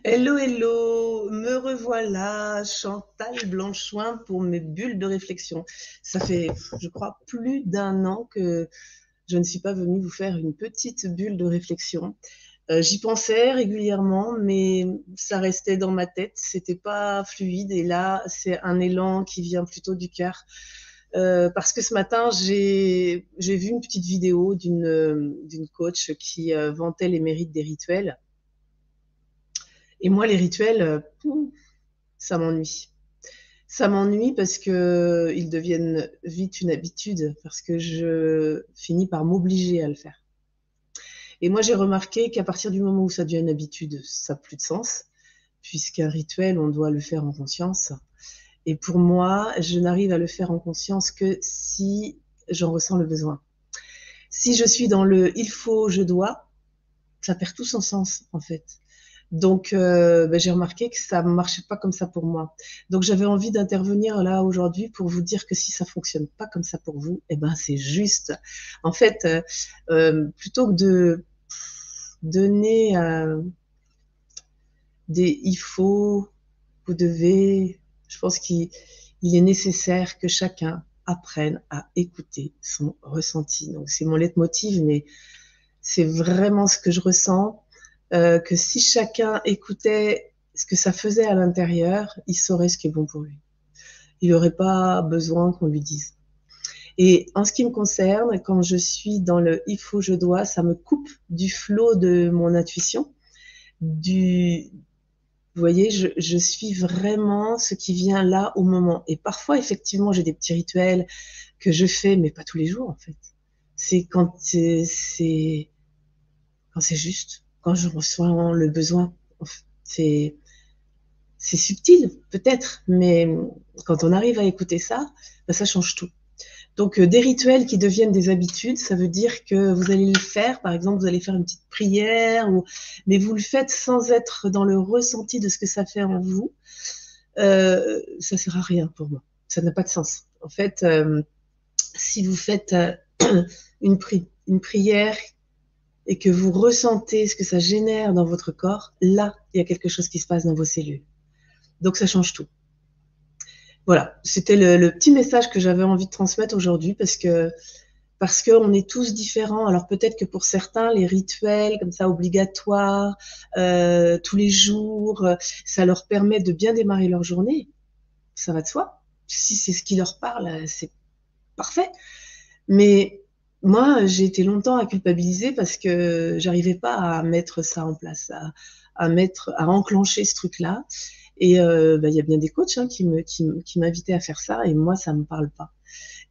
Hello, hello, me revoilà, Chantal Blanchoin pour mes bulles de réflexion. Ça fait, je crois, plus d'un an que je ne suis pas venue vous faire une petite bulle de réflexion. J'y pensais régulièrement, mais ça restait dans ma tête, c'était pas fluide. Et là, c'est un élan qui vient plutôt du cœur. Parce que ce matin, j'ai vu une petite vidéo d'une coach qui vantait les mérites des rituels. Et moi, les rituels, ça m'ennuie. Ça m'ennuie parce que ils deviennent vite une habitude, parce que je finis par m'obliger à le faire. Et moi, j'ai remarqué qu'à partir du moment où ça devient une habitude, ça n'a plus de sens, puisqu'un rituel, on doit le faire en conscience. Et pour moi, je n'arrive à le faire en conscience que si j'en ressens le besoin. Si je suis dans le il faut, je dois, ça perd tout son sens, en fait. Donc, j'ai remarqué que ça ne marchait pas comme ça pour moi. Donc, j'avais envie d'intervenir là aujourd'hui pour vous dire que si ça fonctionne pas comme ça pour vous, eh ben, c'est juste. En fait, plutôt que de donner des il faut, vous devez, je pense qu'il est nécessaire que chacun apprenne à écouter son ressenti. Donc, c'est mon leitmotiv, mais c'est vraiment ce que je ressens, que si chacun écoutait ce que ça faisait à l'intérieur, il saurait ce qui est bon pour lui. Il n'aurait pas besoin qu'on lui dise. Et en ce qui me concerne, quand je suis dans le il faut, je dois, ça me coupe du flot de mon intuition, du, vous voyez, je suis vraiment ce qui vient là au moment. Et parfois, effectivement, j'ai des petits rituels que je fais, mais pas tous les jours, en fait. C'est quand c'est juste, quand je ressens le besoin. C'est c'est subtil, peut-être, mais quand on arrive à écouter ça, ben, ça change tout. Donc, des rituels qui deviennent des habitudes, ça veut dire que vous allez le faire, par exemple, vous allez faire une petite prière, mais vous le faites sans être dans le ressenti de ce que ça fait en vous. Ça ne sert à rien pour moi. Ça n'a pas de sens. En fait, si vous faites une prière et que vous ressentez ce que ça génère dans votre corps, là, il y a quelque chose qui se passe dans vos cellules. Donc, ça change tout. Voilà, c'était le petit message que j'avais envie de transmettre aujourd'hui parce qu'on est tous différents. Alors peut-être que pour certains, les rituels comme ça obligatoires tous les jours, ça leur permet de bien démarrer leur journée. Ça va de soi. Si c'est ce qui leur parle, c'est parfait. Mais moi, j'ai été longtemps à culpabiliser parce que j'arrivais pas à mettre ça en place, à enclencher ce truc-là. Et il y a bien des coachs qui m'invitaient à faire ça, et moi, ça me parle pas.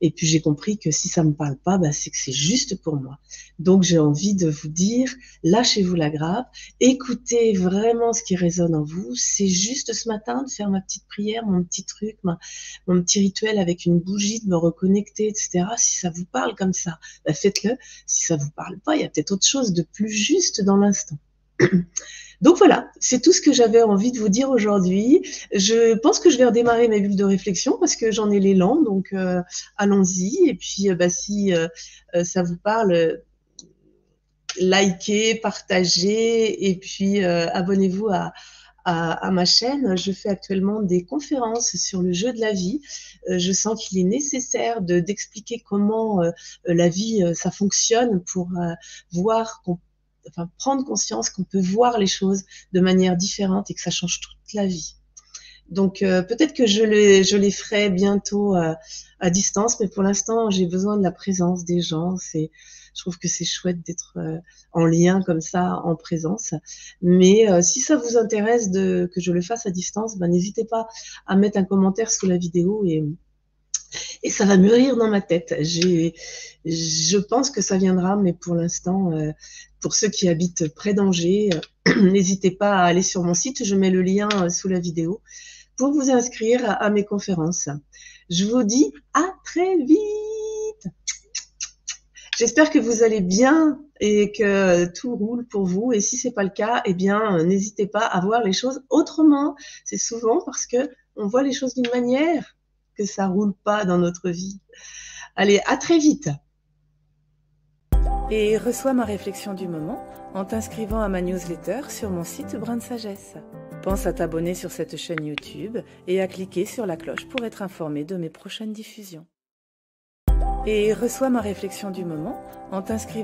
Et puis j'ai compris que si ça me parle pas, c'est que c'est juste pour moi. Donc j'ai envie de vous dire, lâchez-vous la grappe, écoutez vraiment ce qui résonne en vous. C'est juste ce matin de faire ma petite prière, mon petit truc, mon petit rituel avec une bougie, de me reconnecter, etc. Si ça vous parle comme ça, faites-le. Si ça vous parle pas, il y a peut-être autre chose de plus juste dans l'instant. Donc voilà, c'est tout ce que j'avais envie de vous dire aujourd'hui. Je pense que je vais redémarrer mes bulles de réflexion parce que j'en ai l'élan, donc allons-y. Et puis si ça vous parle, likez, partagez et puis abonnez-vous à ma chaîne. Je fais actuellement des conférences sur le jeu de la vie. Je sens qu'il est nécessaire d'expliquer comment la vie, ça fonctionne pour voir prendre conscience qu'on peut voir les choses de manière différente et que ça change toute la vie. Donc peut-être que je les ferai bientôt à distance, mais pour l'instant j'ai besoin de la présence des gens. Je trouve que c'est chouette d'être en lien comme ça, en présence. Mais si ça vous intéresse que je le fasse à distance, n'hésitez pas à mettre un commentaire sous la vidéo et ça va mûrir dans ma tête. Je pense que ça viendra, mais pour l'instant, pour ceux qui habitent près d'Angers, n'hésitez pas à aller sur mon site. Je mets le lien sous la vidéo pour vous inscrire à mes conférences. Je vous dis à très vite. J'espère que vous allez bien et que tout roule pour vous. Et si c'est pas le cas, eh bien, n'hésitez pas à voir les choses autrement. C'est souvent parce que on voit les choses d'une manière que ça roule pas dans notre vie. Allez, à très vite. Et reçois ma réflexion du moment en t'inscrivant à ma newsletter sur mon site Brin de Sagesse. Pense à t'abonner sur cette chaîne YouTube et à cliquer sur la cloche pour être informé de mes prochaines diffusions. Et reçois ma réflexion du moment en t'inscrivant